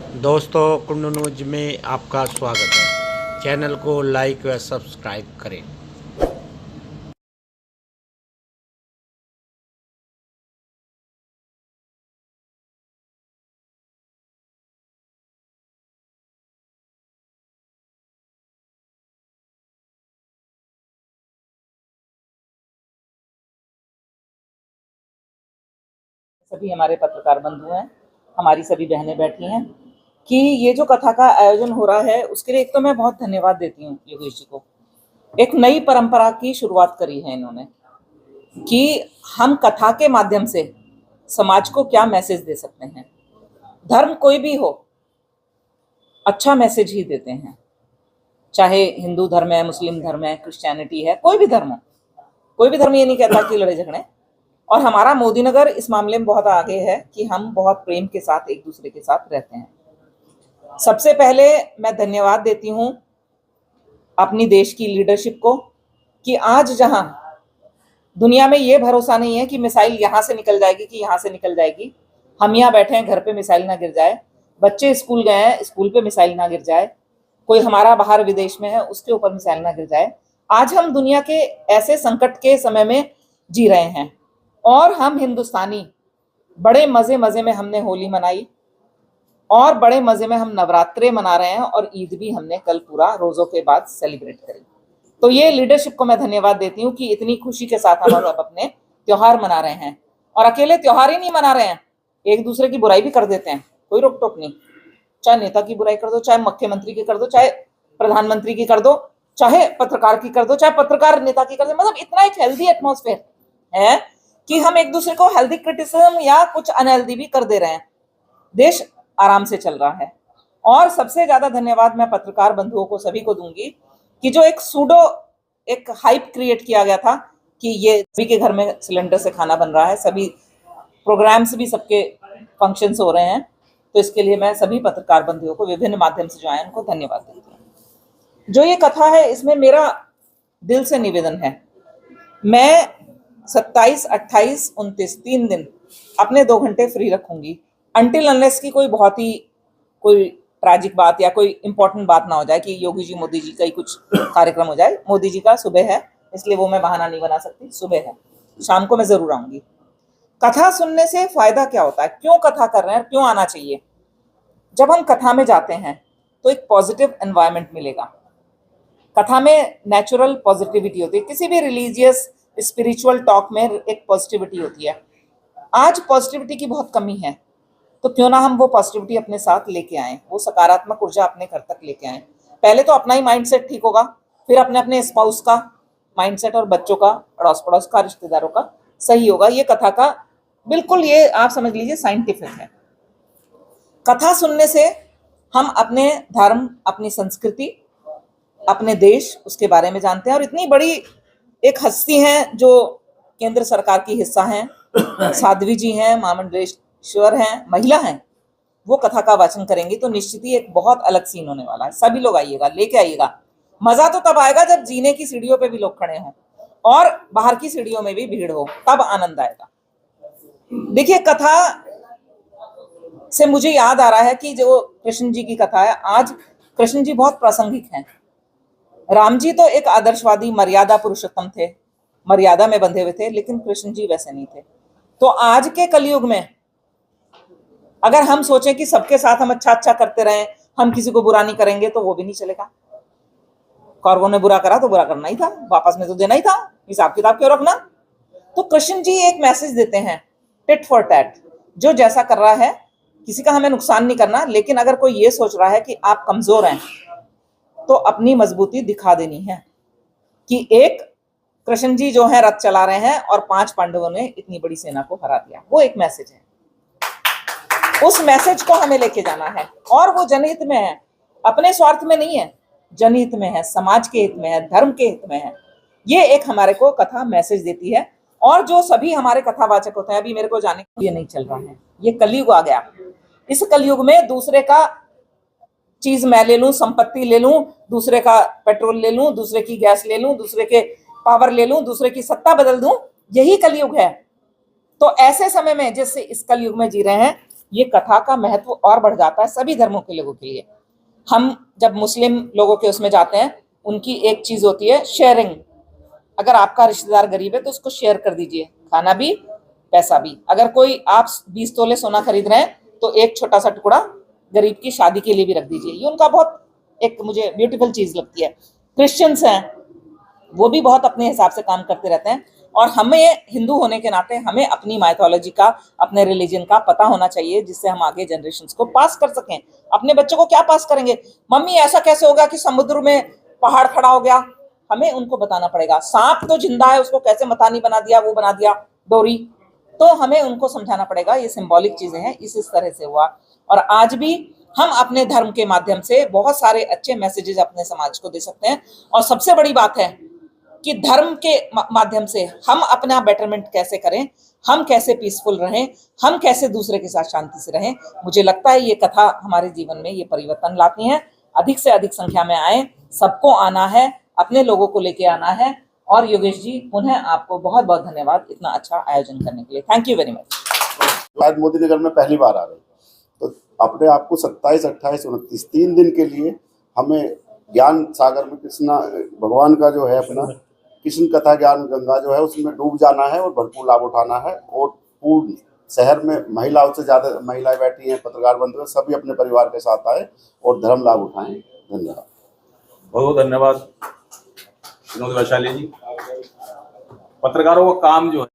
दोस्तों, कुंडू न्यूज में आपका स्वागत है। चैनल को लाइक व सब्सक्राइब करें। सभी हमारे पत्रकार बंधु हैं, हमारी सभी बहनें बैठी हैं कि ये जो कथा का आयोजन हो रहा है उसके लिए एक तो मैं बहुत धन्यवाद देती हूँ योगेश जी को। एक नई परंपरा की शुरुआत करी है इन्होंने कि हम कथा के माध्यम से समाज को क्या मैसेज दे सकते हैं। धर्म कोई भी हो, अच्छा मैसेज ही देते हैं, चाहे हिंदू धर्म है, मुस्लिम धर्म है, क्रिश्चियनिटी है, कोई भी धर्म हो। कोई भी धर्म ये नहीं कहता कि लड़े झगड़े। और हमारा मोदी नगर इस मामले में बहुत आगे है कि हम बहुत प्रेम के साथ एक दूसरे के साथ रहते हैं। सबसे पहले मैं धन्यवाद देती हूं अपनी देश की लीडरशिप को कि आज जहां दुनिया में ये भरोसा नहीं है कि मिसाइल यहां से निकल जाएगी कि यहां से निकल जाएगी, हम यहाँ बैठे हैं, घर पे मिसाइल ना गिर जाए, बच्चे स्कूल गए हैं, स्कूल पे मिसाइल ना गिर जाए, कोई हमारा बाहर विदेश में है उसके ऊपर मिसाइल ना गिर जाए। आज हम दुनिया के ऐसे संकट के समय में जी रहे हैं और हम हिंदुस्तानी बड़े मजे मजे में हमने होली मनाई और बड़े मजे में हम नवरात्रे मना रहे हैं और ईद भी हमने कल पूरा रोजों के बाद सेलिब्रेट करी। तो ये लीडरशिप को मैं धन्यवाद देती हूँ कि इतनी खुशी के साथ हम सब अपने त्योहार मना रहे हैं। और अकेले त्योहार ही नहीं मना रहे हैं, एक दूसरे की बुराई भी कर देते हैं, कोई रोक टोक नहीं। चाहे नेता की बुराई कर दो, चाहे मुख्यमंत्री की कर दो, चाहे प्रधानमंत्री की कर दो, चाहे पत्रकार की कर दो, चाहे पत्रकार नेता की कर दो। मतलब इतना एक हेल्दी एटमॉस्फेयर है कि हम एक दूसरे को हेल्दी क्रिटिसिज्म या कुछ अनहेल्दी भी कर दे रहे हैं। देश आराम से चल रहा है। और सबसे ज्यादा धन्यवाद मैं पत्रकार बंधुओं को सभी को दूंगी कि जो एक हाइप क्रिएट किया गया था कि ये सभी के घर में सिलेंडर से खाना बन रहा है, सभी प्रोग्राम्स भी सबके फंक्शंस हो रहे हैं, तो इसके लिए मैं सभी पत्रकार बंधुओं को विभिन्न माध्यम से जो आए उनको धन्यवाद देती हूँ। जो ये कथा है इसमें मेरा दिल से निवेदन है, मैं 27, 28, 29 3 दिन अपने 2 घंटे फ्री रखूंगी अनटिल अनलेस की कोई ट्रैजिक बात या कोई इंपॉर्टेंट बात ना हो जाए कि योगी जी मोदी जी का ही कुछ कार्यक्रम हो जाए। मोदी जी का सुबह है इसलिए वो मैं बहाना नहीं बना सकती, सुबह है, शाम को मैं जरूर आऊंगी। कथा सुनने से फायदा क्या होता है, क्यों कथा कर रहे हैं, क्यों आना चाहिए? जब हम कथा में जाते हैं तो एक पॉजिटिव एनवायरनमेंट मिलेगा। कथा में नेचुरल पॉजिटिविटी होती है, किसी भी रिलीजियस स्पिरिचुअल टॉक में एक पॉजिटिविटी होती है। आज पॉजिटिविटी की बहुत कमी है, तो क्यों ना हम वो पॉजिटिविटी अपने साथ लेके आए, वो सकारात्मक ऊर्जा अपने घर तक लेके आए। पहले तो अपना ही माइंडसेट ठीक होगा, फिर अपने अपने स्पाउस का माइंडसेट और बच्चों का, अड़ोस पड़ोस का, रिश्तेदारों का सही होगा। ये कथा का बिल्कुल, ये आप समझ लीजिए साइंटिफिक है। कथा सुनने से हम अपने धर्म, अपनी संस्कृति, अपने देश, उसके बारे में जानते हैं। और इतनी बड़ी एक हस्ती हैं जो केंद्र सरकार की हिस्सा हैं, साध्वी जी हैं, महामंडलेश्वर हैं, महिला हैं, वो कथा का वाचन करेंगी तो निश्चित ही एक बहुत अलग सीन होने वाला है। सभी लोग आइएगा, लेके आइएगा। मजा तो तब आएगा जब जीने की सीढ़ियों पे भी लोग खड़े हों और बाहर की सीढ़ियों में भी भीड़ हो, तब आनंद आएगा। देखिए, कथा से मुझे याद आ रहा है कि जो कृष्ण जी की कथा है, आज कृष्ण जी बहुत प्रासंगिक हैं। राम जी तो एक आदर्शवादी मर्यादा पुरुषोत्तम थे, मर्यादा में बंधे हुए थे, लेकिन कृष्ण जी वैसे नहीं थे। तो आज के कलयुग में अगर हम सोचें कि सबके साथ हम अच्छा अच्छा करते रहें, हम किसी को बुरा नहीं करेंगे, तो वो भी नहीं चलेगा। कौरवों ने बुरा करा तो बुरा करना ही था, वापस में तो देना ही था, हिसाब किताब क्यों रखना। तो कृष्ण जी एक मैसेज देते हैं, टिट फॉर टैट। जो जैसा कर रहा है, किसी का हमें नुकसान नहीं करना, लेकिन अगर कोई ये सोच रहा है कि आप कमजोर हैं तो अपनी मजबूती दिखा देनी है। कि एक कृष्ण जी जो है रथ चला रहे हैं और 5 पांडवों ने इतनी बड़ी सेना को हरा दिया, वो एक मैसेज है। उस मैसेज को हमें लेके जाना है और वो जनहित में है, अपने स्वार्थ में नहीं है, जनहित में है, समाज के हित में है, धर्म के हित में है। ये एक हमारे को कथा मैसेज देती है। और जो सभी हमारे कथावाचक होते हैं, अभी मेरे को जाने ये नहीं चल रहा है, ये कलयुग आ गया। इस कलयुग में दूसरे का चीज मैं ले लूं, संपत्ति ले लूं, दूसरे का पेट्रोल ले लूं, दूसरे की गैस ले लूं, दूसरे के पावर ले लूं, दूसरे की सत्ता बदल दूं, यही कलयुग है। तो ऐसे समय में जिससे इस कलयुग में जी रहे हैं, ये कथा का महत्व और बढ़ जाता है सभी धर्मों के लोगों के लिए। हम जब मुस्लिम लोगों के उसमें जाते हैं, उनकी एक चीज होती है शेयरिंग। अगर आपका रिश्तेदार गरीब है तो उसको शेयर कर दीजिए, खाना भी पैसा भी। अगर कोई आप 20 तोले सोना खरीद रहे हैं तो एक छोटा सा टुकड़ा गरीब की शादी के लिए भी रख दीजिए। ये उनका बहुत एक मुझे ब्यूटीफुल चीज लगती है। क्रिश्चियंस हैं, वो भी बहुत अपने हिसाब से काम करते रहते हैं। और हमें हिंदू होने के नाते हमें अपनी माइथोलॉजी का, अपने रिलीजन का पता होना चाहिए, जिससे हम आगे जनरेशंस को पास कर सकें। अपने बच्चों को क्या पास करेंगे, मम्मी ऐसा कैसे होगा कि समुद्र में पहाड़ खड़ा हो गया, हमें उनको बताना पड़ेगा। सांप तो जिंदा है, उसको कैसे मतानी बना दिया, वो बना दिया डोरी, तो हमें उनको समझाना पड़ेगा ये सिंबॉलिक चीजें हैं, इस तरह से हुआ। और आज भी हम अपने धर्म के माध्यम से बहुत सारे अच्छे मैसेजेस अपने समाज को दे सकते हैं। और सबसे बड़ी बात है कि धर्म के माध्यम से हम अपना बेटरमेंट कैसे करें, हम कैसे पीसफुल रहें, हम कैसे दूसरे के साथ शांति से रहें। मुझे लगता है ये कथा हमारे जीवन में ये परिवर्तन लाती है। अधिक से अधिक संख्या में आए, सबको आना है, अपने लोगों को लेके आना है। और योगेश जी, पुनः आपको बहुत बहुत धन्यवाद इतना अच्छा आयोजन करने के लिए। Thank you very much. शायद मोदी नगर में पहली बार आ रहे, तो अपने आप को 27, 28, 29 3 दिन के लिए हमें ज्ञान सागर में कृष्णा भगवान का जो है अपना कृष्ण कथा ज्ञान गंगा जो है उसमें डूब जाना है और भरपूर लाभ उठाना है। और पूर्ण शहर में महिलाओं से ज़्यादा महिलाएं बैठी हैं, पत्रकार बंधु, सभी अपने परिवार के साथ आए और धर्म लाभ उठाएं। धन्यवाद, बहुत धन्यवाद विनोद वैशाली जी। पत्रकारों का काम जो है